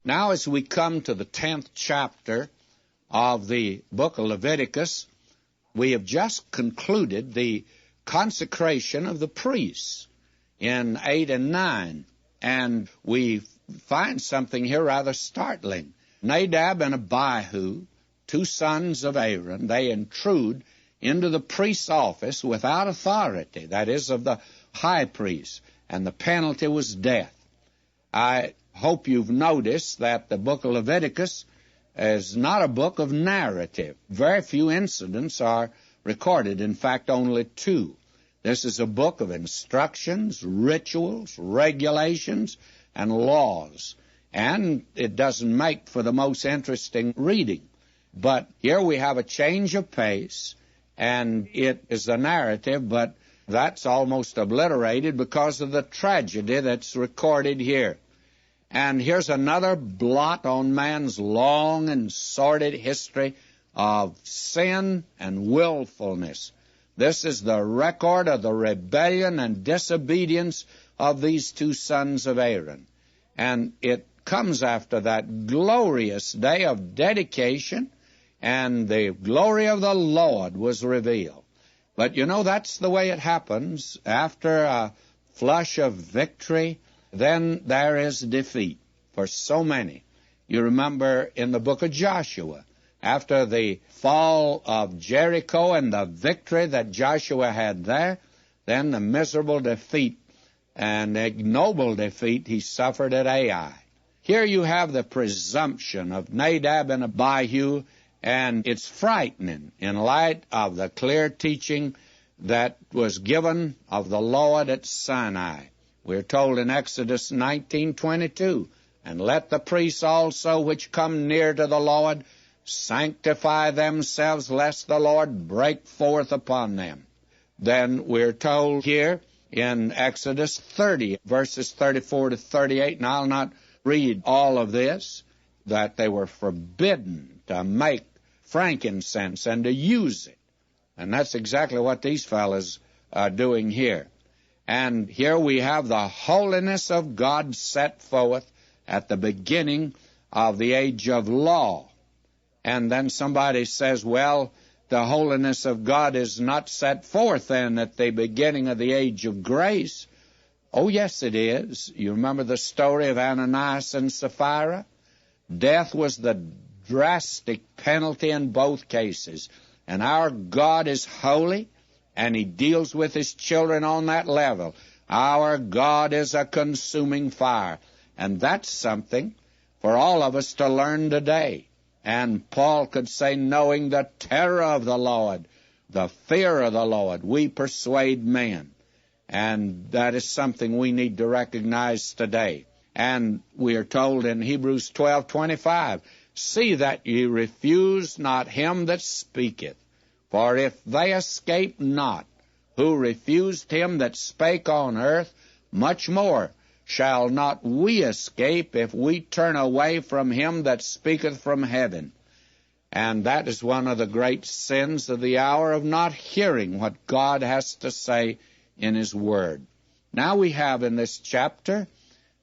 Now, as we come to the 10th chapter of the book of Leviticus, we have just concluded the consecration of the priests in 8 and 9, and we find something here rather startling. Nadab and Abihu, two sons of Aaron, they intrude into the priest's office without authority, that is, of the high priest, and the penalty was death. I hope you've noticed that the book of Leviticus is not a book of narrative. Very few incidents are recorded, in fact, only two. This is a book of instructions, rituals, regulations, and laws, and it doesn't make for the most interesting reading. But here we have a change of pace, and it is the narrative, but that's almost obliterated because of the tragedy that's recorded here. And here's another blot on man's long and sordid history of sin and willfulness. This is the record of the rebellion and disobedience of these two sons of Aaron. And it comes after that glorious day of dedication, and the glory of the Lord was revealed. But you know, that's the way it happens. After a flush of victory, then there is defeat for so many. You remember in the book of Joshua, after the fall of Jericho and the victory that Joshua had there, then the miserable defeat and ignoble defeat he suffered at Ai. Here you have the presumption of Nadab and Abihu, and it's frightening in light of the clear teaching that was given of the Lord at Sinai. We're told in Exodus 19:22, "And let the priests also which come near to the Lord sanctify themselves, lest the Lord break forth upon them." Then we're told here in Exodus 30, verses 34 to 38, and I'll not read all of this, that they were forbidden to make frankincense and to use it. And that's exactly what these fellows are doing here. And here we have the holiness of God set forth at the beginning of the age of law. And then somebody says, well, the holiness of God is not set forth then at the beginning of the age of grace. Oh, yes, it is. You remember the story of Ananias and Sapphira? Death was the drastic penalty in both cases. And our God is holy, and He deals with His children on that level. Our God is a consuming fire. And that's something for all of us to learn today. And Paul could say, knowing the terror of the Lord, the fear of the Lord, we persuade men. And that is something we need to recognize today. And we are told in Hebrews 12:25, "See that ye refuse not him that speaketh. For if they escape not, who refused him that spake on earth, much more shall not we escape if we turn away from him that speaketh from heaven." And that is one of the great sins of the hour, of not hearing what God has to say in His Word. Now we have in this chapter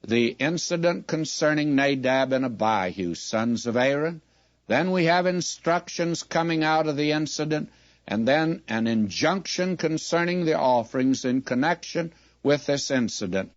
the incident concerning Nadab and Abihu, sons of Aaron. Then we have instructions coming out of the incident, and then an injunction concerning the offerings in connection with this incident.